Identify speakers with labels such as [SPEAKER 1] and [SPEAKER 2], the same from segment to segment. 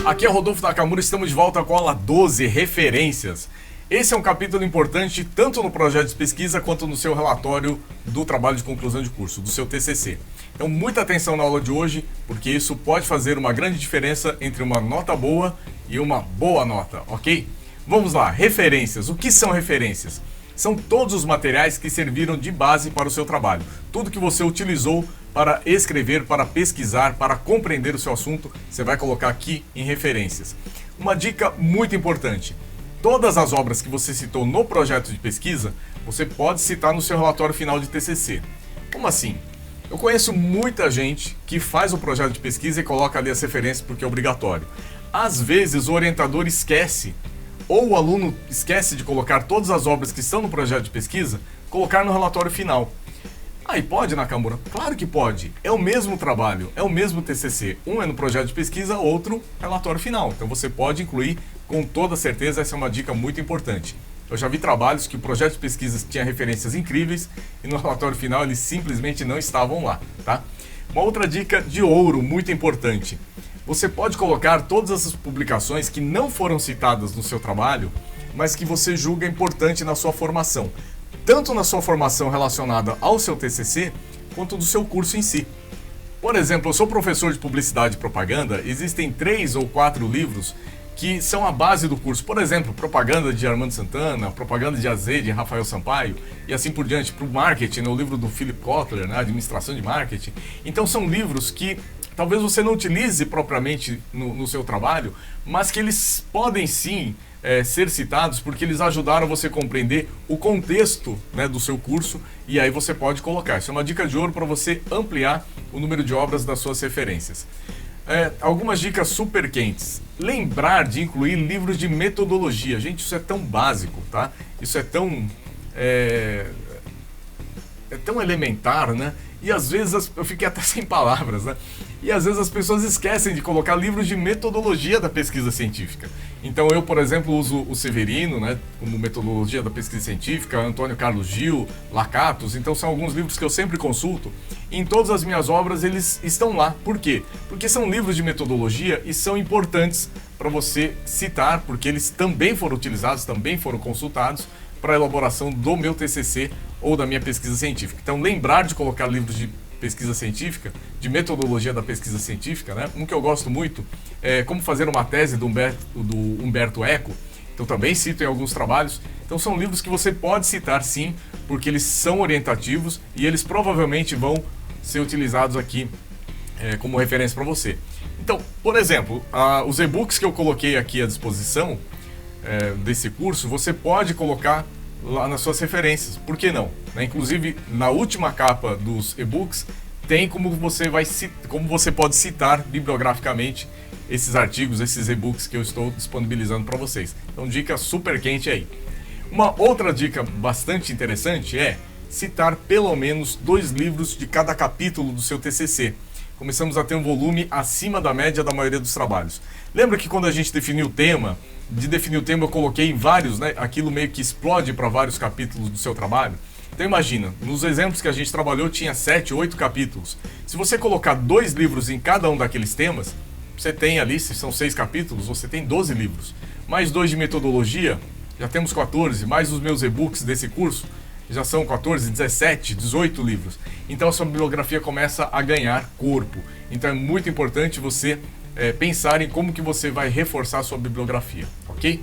[SPEAKER 1] Aqui é Rodolfo Nakamura, estamos de volta com a aula 12, referências. Esse é um capítulo importante tanto no projeto de pesquisa quanto no seu relatório do trabalho de conclusão de curso, do seu TCC. Então, muita atenção na aula de hoje, porque isso pode fazer uma grande diferença entre uma nota boa e uma boa nota, ok? Vamos lá, referências. O que são referências? São todos os materiais que serviram de base para o seu trabalho. Tudo que você utilizou para escrever, para pesquisar, para compreender o seu assunto, você vai colocar aqui em referências. Uma dica muito importante. Todas as obras que você citou no projeto de pesquisa, você pode citar no seu relatório final de TCC. Como assim? Eu conheço muita gente que faz o projeto de pesquisa e coloca ali as referências porque é obrigatório. Às vezes o orientador esquece, ou o aluno esquece de colocar todas as obras que estão no projeto de pesquisa, colocar no relatório final. Aí pode, Nakamura? Claro que pode. É o mesmo trabalho, é o mesmo TCC. Um é no projeto de pesquisa, outro relatório final. Então você pode incluir com toda certeza, essa é uma dica muito importante. Eu já vi trabalhos que o projeto de pesquisa tinha referências incríveis e no relatório final eles simplesmente não estavam lá, tá? Uma outra dica de ouro muito importante. Você pode colocar todas essas publicações que não foram citadas no seu trabalho, mas que você julga importante na sua formação. Tanto na sua formação relacionada ao seu TCC, quanto do seu curso em si. Por exemplo, eu sou professor de publicidade e propaganda, existem 3 ou 4 livros que são a base do curso. Por exemplo, propaganda de Armando Santana, propaganda de AZ de Rafael Sampaio, e assim por diante. Para o marketing, o livro do Philip Kotler, né, Administração de Marketing. Então são livros que talvez você não utilize propriamente no seu trabalho, mas que eles podem sim ser citados porque eles ajudaram você a compreender o contexto, né, do seu curso, e aí você pode colocar. Isso é uma dica de ouro para você ampliar o número de obras das suas referências. Algumas dicas super quentes. Lembrar de incluir livros de metodologia. Gente, isso é tão básico, tá? Isso é tão elementar, né? E às vezes eu fiquei até sem palavras, né? E às vezes as pessoas esquecem de colocar livros de metodologia da pesquisa científica. Então eu, por exemplo, uso o Severino, né, como metodologia da pesquisa científica, Antônio Carlos Gil, Lakatos. Então são alguns livros que eu sempre consulto. Em todas as minhas obras eles estão lá. Por quê? Porque são livros de metodologia e são importantes para você citar, porque eles também foram utilizados, também foram consultados para a elaboração do meu TCC ou da minha pesquisa científica. Então, lembrar de colocar livros de pesquisa científica, de metodologia da pesquisa científica, né? Um que eu gosto muito é Como Fazer uma Tese, do Humberto Eco. Então, também cito em alguns trabalhos. Então, são livros que você pode citar, sim, porque eles são orientativos e eles provavelmente vão ser utilizados aqui como referência para você. Então, por exemplo, os e-books que eu coloquei aqui à disposição desse curso, você pode colocar lá nas suas referências, por que não? Né? Inclusive, na última capa dos e-books, tem como você pode citar bibliograficamente esses artigos, esses e-books que eu estou disponibilizando para vocês. Então, dica super quente aí. Uma outra dica bastante interessante é citar pelo menos 2 livros de cada capítulo do seu TCC. Começamos a ter um volume acima da média da maioria dos trabalhos. Lembra que quando a gente definiu o tema, eu coloquei em vários, né? Aquilo meio que explode para vários capítulos do seu trabalho. Então imagina, nos exemplos que a gente trabalhou tinha 7, 8 capítulos. Se você colocar 2 livros em cada um daqueles temas, você tem ali, se são 6 capítulos, você tem 12 livros. Mais 2 de metodologia, já temos 14, mais os meus e-books desse curso, já são 14, 17, 18 livros. Então a sua bibliografia começa a ganhar corpo. Então é muito importante você pensar em como que você vai reforçar a sua bibliografia, ok?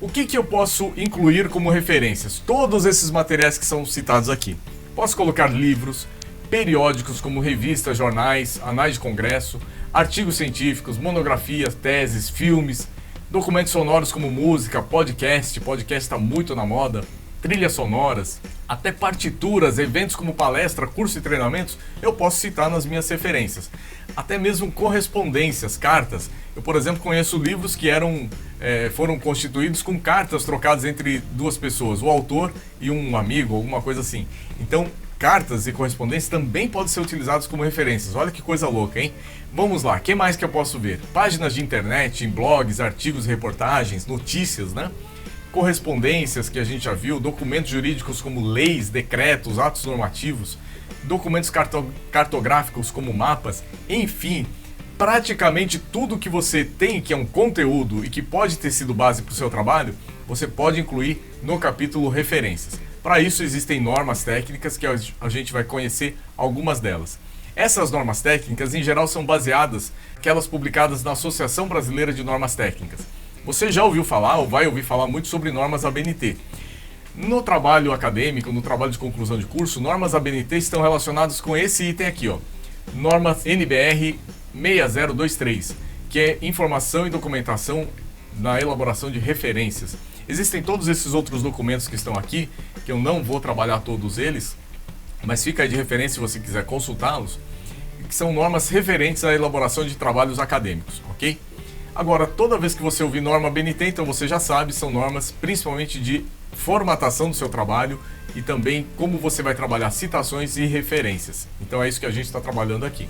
[SPEAKER 1] O que eu posso incluir como referências? Todos esses materiais que são citados aqui. Posso colocar livros, periódicos como revistas, jornais, anais de congresso, artigos científicos, monografias, teses, filmes, documentos sonoros como música, podcast está muito na moda, trilhas sonoras, até partituras, eventos como palestra, curso e treinamentos, eu posso citar nas minhas referências. Até mesmo correspondências, cartas. Eu, por exemplo, conheço livros que foram constituídos com cartas trocadas entre 2 pessoas, o autor e um amigo, alguma coisa assim. Então, cartas e correspondências também podem ser utilizados como referências. Olha que coisa louca, hein? Vamos lá, o que mais que eu posso ver? Páginas de internet, em blogs, artigos e reportagens, notícias, né? Correspondências que a gente já viu, documentos jurídicos como leis, decretos, atos normativos, documentos cartográficos como mapas, enfim, praticamente tudo que você tem, que é um conteúdo e que pode ter sido base para o seu trabalho, você pode incluir no capítulo referências. Para isso existem normas técnicas que a gente vai conhecer algumas delas. Essas normas técnicas, em geral, são baseadas naquelas publicadas na Associação Brasileira de Normas Técnicas. Você já ouviu falar ou vai ouvir falar muito sobre normas ABNT. No trabalho acadêmico, no trabalho de conclusão de curso, normas ABNT estão relacionadas com esse item aqui, ó. Norma NBR 6023, que é informação e documentação na elaboração de referências. Existem todos esses outros documentos que estão aqui, que eu não vou trabalhar todos eles, mas fica aí de referência se você quiser consultá-los, que são normas referentes à elaboração de trabalhos acadêmicos, ok? Agora, toda vez que você ouvir norma ABNT, então você já sabe, são normas principalmente de formatação do seu trabalho e também como você vai trabalhar citações e referências. Então é isso que a gente está trabalhando aqui.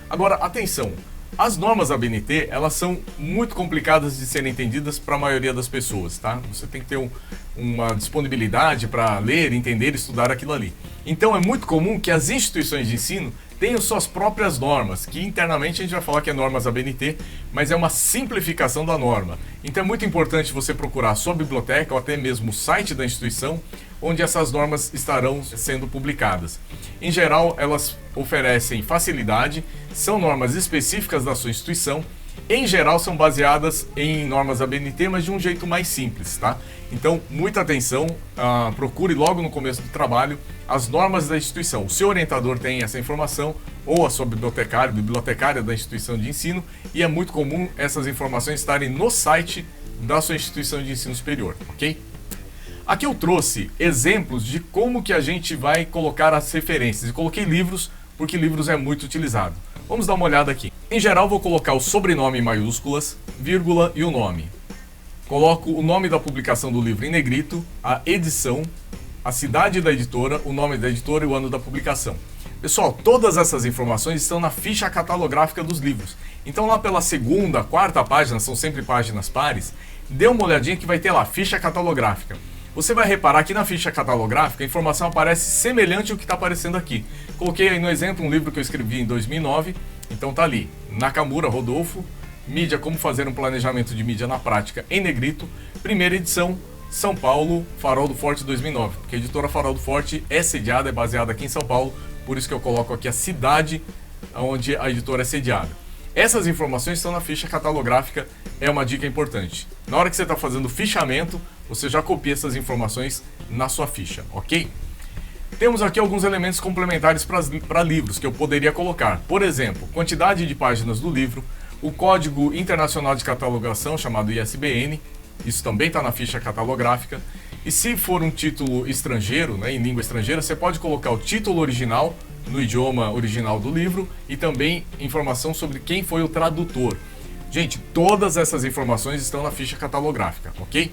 [SPEAKER 1] Agora, atenção, as normas ABNT, elas são muito complicadas de serem entendidas para a maioria das pessoas, tá? Você tem que ter uma disponibilidade para ler, entender, estudar aquilo ali. Então é muito comum que as instituições de ensino tenham suas próprias normas, que internamente a gente vai falar que é normas ABNT, mas é uma simplificação da norma. Então é muito importante você procurar a sua biblioteca ou até mesmo o site da instituição, onde essas normas estarão sendo publicadas. Em geral, elas oferecem facilidade, são normas específicas da sua instituição, em geral são baseadas em normas ABNT, mas de um jeito mais simples, tá? Então, muita atenção, procure logo no começo do trabalho as normas da instituição. O seu orientador tem essa informação, ou a sua bibliotecária da instituição de ensino, e é muito comum essas informações estarem no site da sua instituição de ensino superior, ok? Aqui eu trouxe exemplos de como que a gente vai colocar as referências. E coloquei livros, porque livros é muito utilizado. Vamos dar uma olhada aqui. Em geral, vou colocar o sobrenome em maiúsculas, vírgula e o nome. Coloco o nome da publicação do livro em negrito, a edição, a cidade da editora, o nome da editora e o ano da publicação. Pessoal, todas essas informações estão na ficha catalográfica dos livros. Então lá pela segunda, quarta página, são sempre páginas pares, dê uma olhadinha que vai ter lá, ficha catalográfica. Você vai reparar que na ficha catalográfica a informação aparece semelhante ao que está aparecendo aqui. Coloquei aí no exemplo um livro que eu escrevi em 2009, então tá ali, Nakamura, Rodolfo, mídia, como fazer um planejamento de mídia na prática em negrito, primeira edição, São Paulo, Farol do Forte 2009, porque a editora Farol do Forte é sediada, é baseada aqui em São Paulo, por isso que eu coloco aqui a cidade onde a editora é sediada. Essas informações estão na ficha catalográfica, é uma dica importante. Na hora que você está fazendo o fichamento, você já copia essas informações na sua ficha, ok? Temos aqui alguns elementos complementares para livros que eu poderia colocar. Por exemplo, quantidade de páginas do livro, o Código Internacional de Catalogação, chamado ISBN, isso também está na ficha catalográfica. E se for um título estrangeiro, né, em língua estrangeira, você pode colocar o título original, no idioma original do livro, e também informação sobre quem foi o tradutor. Gente, todas essas informações estão na ficha catalográfica, ok?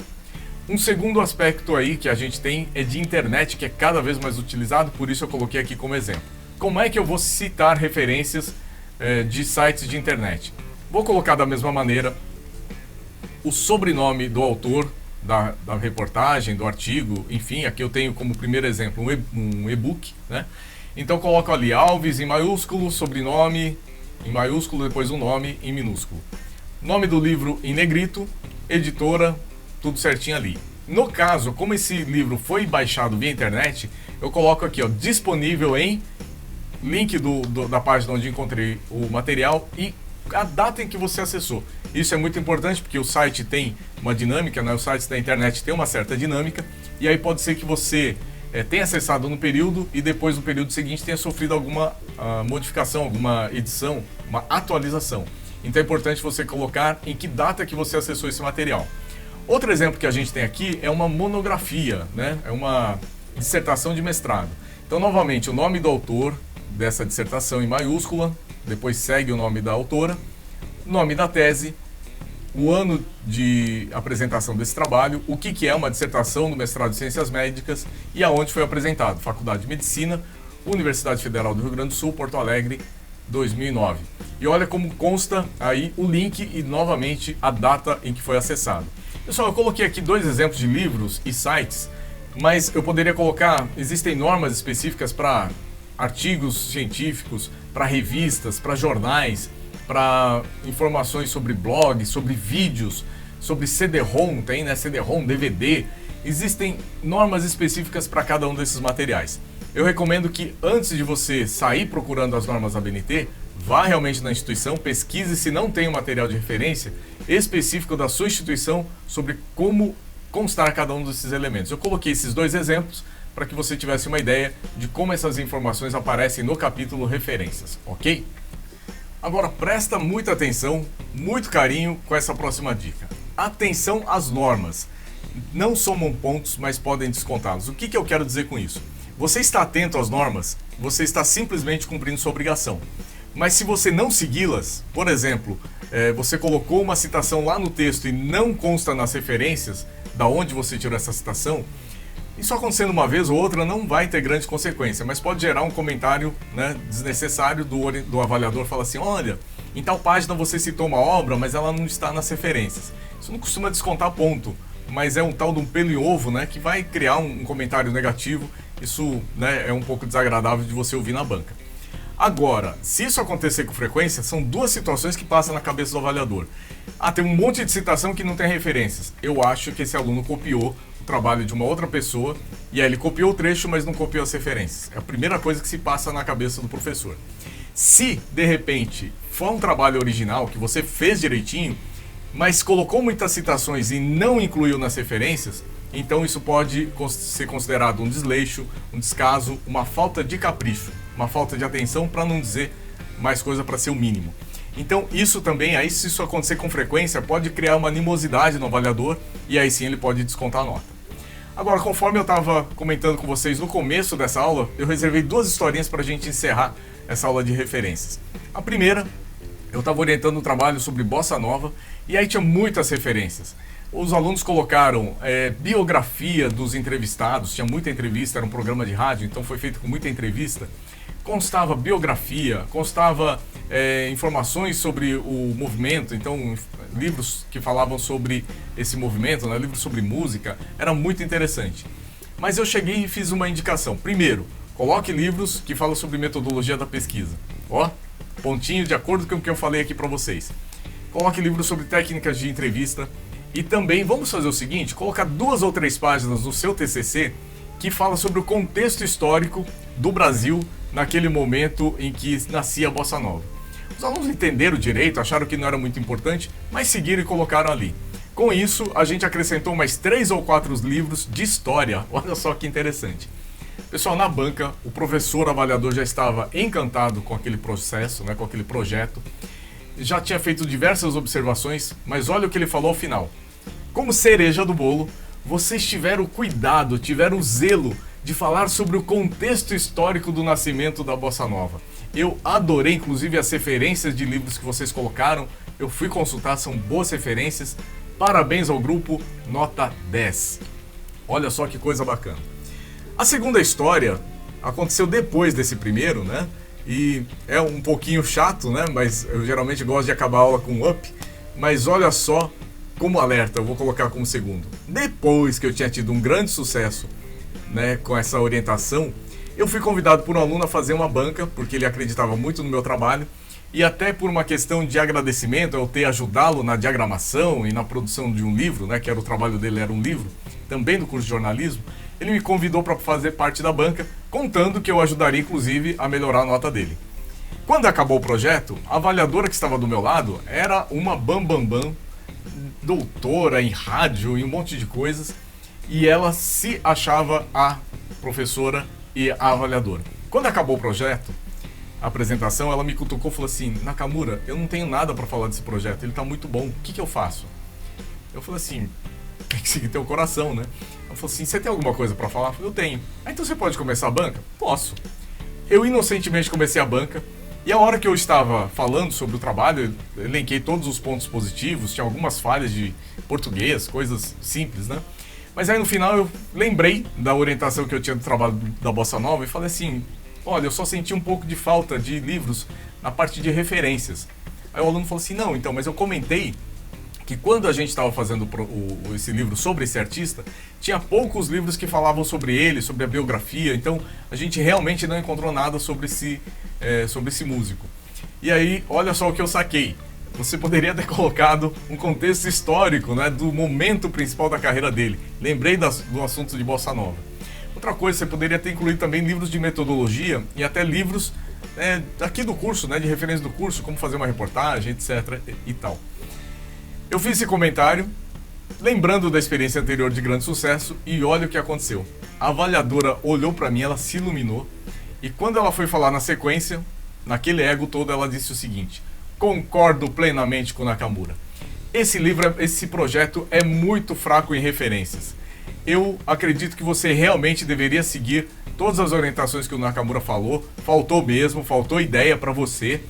[SPEAKER 1] Um segundo aspecto aí que a gente tem é de internet, que é cada vez mais utilizado, por isso eu coloquei aqui como exemplo. Como é que eu vou citar referências de sites de internet? Vou colocar da mesma maneira o sobrenome do autor da reportagem, do artigo, enfim, aqui eu tenho como primeiro exemplo um e-book, né? Então coloco ali Alves em maiúsculo, sobrenome em maiúsculo, depois o nome em minúsculo. Nome do livro em negrito, editora, tudo certinho ali. No caso, como esse livro foi baixado via internet, eu coloco aqui, ó, disponível em link da página onde encontrei o material e a data em que você acessou. Isso é muito importante porque o site tem uma dinâmica, né? Os sites da internet têm uma certa dinâmica e aí pode ser que você tenha acessado no período e depois no período seguinte tenha sofrido alguma modificação, alguma edição, uma atualização. Então é importante você colocar em que data que você acessou esse material. Outro exemplo que a gente tem aqui é uma monografia, né? É uma dissertação de mestrado. Então, novamente, o nome do autor dessa dissertação em maiúscula, depois segue o nome da autora, nome da tese, o ano de apresentação desse trabalho, o que é uma dissertação do mestrado em Ciências Médicas e aonde foi apresentado. Faculdade de Medicina, Universidade Federal do Rio Grande do Sul, Porto Alegre, 2009. E olha como consta aí o link e novamente a data em que foi acessado. Pessoal, eu coloquei aqui dois exemplos de livros e sites, mas eu poderia colocar, existem normas específicas para artigos científicos, para revistas, para jornais, para informações sobre blogs, sobre vídeos, sobre CD-ROM, tem, né? CD-ROM, DVD. Existem normas específicas para cada um desses materiais. Eu recomendo que antes de você sair procurando as normas da ABNT, vá realmente na instituição, pesquise se não tem um material de referência específico da sua instituição sobre como constar cada um desses elementos. Eu coloquei esses dois exemplos para que você tivesse uma ideia de como essas informações aparecem no capítulo referências, ok? Agora presta muita atenção, muito carinho com essa próxima dica. Atenção às normas. Não somam pontos, mas podem descontá-los. O que eu quero dizer com isso? Você está atento às normas, você está simplesmente cumprindo sua obrigação. Mas se você não segui-las, por exemplo, você colocou uma citação lá no texto e não consta nas referências da onde você tirou essa citação, isso acontecendo uma vez ou outra não vai ter grande consequência, mas pode gerar um comentário, né, desnecessário do avaliador. Fala assim, olha, em tal página você citou uma obra, mas ela não está nas referências. Isso não costuma descontar ponto, mas é um tal de um pelo em ovo, né, que vai criar um comentário negativo. Isso, né, é um pouco desagradável de você ouvir na banca. Agora, se isso acontecer com frequência, são duas situações que passam na cabeça do avaliador. Tem um monte de citação que não tem referências. Eu acho que esse aluno copiou o trabalho de uma outra pessoa e aí ele copiou o trecho, mas não copiou as referências. É a primeira coisa que se passa na cabeça do professor. Se, de repente, for um trabalho original que você fez direitinho, mas colocou muitas citações e não incluiu nas referências, então isso pode ser considerado um desleixo, um descaso, uma falta de capricho, uma falta de atenção, para não dizer mais coisa, para ser o mínimo. Então isso também, aí se isso acontecer com frequência, pode criar uma animosidade no avaliador e aí sim ele pode descontar a nota. Agora, conforme eu estava comentando com vocês no começo dessa aula, eu reservei duas historinhas para a gente encerrar essa aula de referências. A primeira, eu estava orientando um trabalho sobre bossa nova e aí tinha muitas referências. Os alunos colocaram biografia dos entrevistados, tinha muita entrevista, era um programa de rádio, então foi feito com muita entrevista. Constava biografia, constava informações sobre o movimento, então livros que falavam sobre esse movimento, né, livros sobre música, era muito interessante. Mas eu cheguei e fiz uma indicação. Primeiro, coloque livros que falam sobre metodologia da pesquisa. Ó, pontinho de acordo com o que eu falei aqui para vocês. Coloque livros sobre técnicas de entrevista. E também vamos fazer o seguinte, colocar 2 ou 3 páginas no seu TCC que fala sobre o contexto histórico do Brasil naquele momento em que nascia a bossa nova. Os alunos entenderam direito, acharam que não era muito importante, mas seguiram e colocaram ali. Com isso, a gente acrescentou mais 3 ou 4 livros de história. Olha só que interessante. Pessoal, na banca, o professor avaliador já estava encantado com aquele processo, né, com aquele projeto. Já tinha feito diversas observações, mas olha o que ele falou ao final. Como cereja do bolo, vocês tiveram cuidado, tiveram zelo de falar sobre o contexto histórico do nascimento da bossa nova. Eu adorei, inclusive, as referências de livros que vocês colocaram. Eu fui consultar, são boas referências. Parabéns ao grupo, nota 10. Olha só que coisa bacana. A segunda história aconteceu depois desse primeiro, né? E é um pouquinho chato, né? Mas eu geralmente gosto de acabar a aula com um up. Mas olha só, como alerta, eu vou colocar como segundo. Depois que eu tinha tido um grande sucesso, né, com essa orientação, eu fui convidado por um aluno a fazer uma banca, porque ele acreditava muito no meu trabalho. E até por uma questão de agradecimento, eu ter ajudá-lo na diagramação e na produção de um livro, né? Que era o trabalho dele, era um livro, também do curso de jornalismo. Ele me convidou para fazer parte da banca, contando que eu ajudaria, inclusive, a melhorar a nota dele. Quando acabou o projeto, a avaliadora que estava do meu lado era uma bambambam, doutora em rádio e um monte de coisas, e ela se achava a professora e a avaliadora. Quando acabou o projeto, a apresentação, ela me cutucou e falou assim, Nakamura, eu não tenho nada para falar desse projeto, ele está muito bom, o que eu faço? Eu falei assim, tem que seguir teu coração, né? Ela falou assim, você tem alguma coisa para falar? Eu falei, eu tenho. Então você pode começar a banca? Posso. Eu inocentemente comecei a banca e a hora que eu estava falando sobre o trabalho, eu elenquei todos os pontos positivos, tinha algumas falhas de português, coisas simples, né? Mas aí no final eu lembrei da orientação que eu tinha do trabalho da Bossa Nova e falei assim, olha, eu só senti um pouco de falta de livros na parte de referências. Aí o aluno falou assim, não, então, mas eu comentei que quando a gente estava fazendo esse livro sobre esse artista, tinha poucos livros que falavam sobre ele, sobre a biografia, então a gente realmente não encontrou nada sobre esse músico. E aí, olha só o que eu saquei. Você poderia ter colocado um contexto histórico, né, do momento principal da carreira dele. Lembrei do assunto de Bossa Nova. Outra coisa, você poderia ter incluído também livros de metodologia e até livros aqui do curso, né, de referência do curso, como fazer uma reportagem, etc. e tal. Eu fiz esse comentário, lembrando da experiência anterior de grande sucesso, e olha o que aconteceu. A avaliadora olhou para mim, ela se iluminou, e quando ela foi falar na sequência, naquele ego todo, ela disse o seguinte: concordo plenamente com Nakamura. Esse projeto é muito fraco em referências. Eu acredito que você realmente deveria seguir todas as orientações que o Nakamura falou. Faltou mesmo, faltou ideia para você.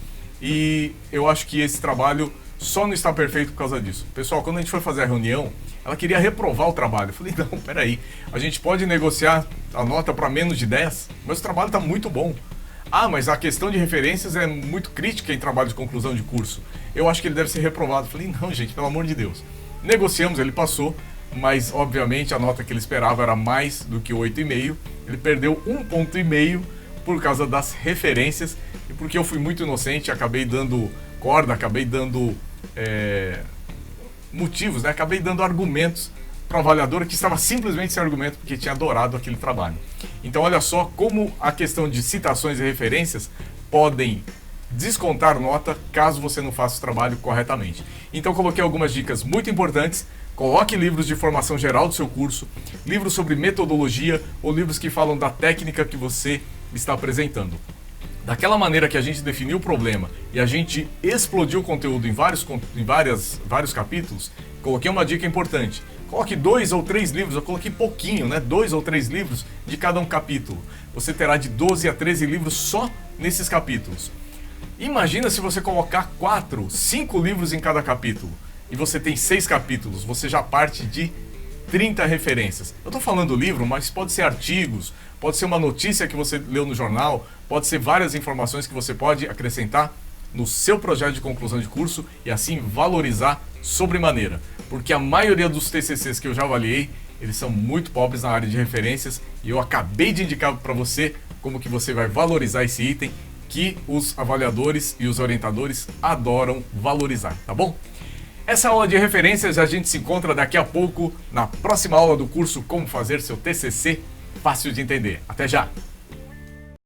[SPEAKER 1] E eu acho que esse trabalho só não está perfeito por causa disso. Pessoal, quando a gente foi fazer a reunião, ela queria reprovar o trabalho. Eu falei, não, peraí, a gente pode negociar a nota para menos de 10, mas o trabalho está muito bom. Ah, mas a questão de referências é muito crítica em trabalho de conclusão de curso. Eu acho que ele deve ser reprovado. Eu falei, não, gente, pelo amor de Deus. Negociamos, ele passou, mas obviamente a nota que ele esperava era mais do que 8,5. Ele perdeu 1,5 ponto por causa das referências e porque eu fui muito inocente, acabei dando corda, acabei dando motivos, né? Acabei dando argumentos para a avaliadora que estava simplesmente sem argumento porque tinha adorado aquele trabalho. Então olha só como a questão de citações e referências podem descontar nota caso você não faça o trabalho corretamente. Então coloquei algumas dicas muito importantes. Coloque livros de formação geral do seu curso, livros sobre metodologia ou livros que falam da técnica que você está apresentando. Daquela maneira que a gente definiu o problema e a gente explodiu o conteúdo em vários capítulos, coloquei uma dica importante. Coloque 2 ou 3 livros, eu coloquei pouquinho, né? 2 ou 3 livros de cada um capítulo. Você terá de 12 a 13 livros só nesses capítulos. Imagina se você colocar 4, 5 livros em cada capítulo e você tem 6 capítulos, você já parte de 30 referências. Eu estou falando livro, mas pode ser artigos, pode ser uma notícia que você leu no jornal, pode ser várias informações que você pode acrescentar no seu projeto de conclusão de curso e assim valorizar sobremaneira. Porque a maioria dos TCCs que eu já avaliei, eles são muito pobres na área de referências e eu acabei de indicar para você como que você vai valorizar esse item que os avaliadores e os orientadores adoram valorizar, tá bom? Essa aula de referências a gente se encontra daqui a pouco na próxima aula do curso Como Fazer Seu TCC Fácil de Entender. Até já!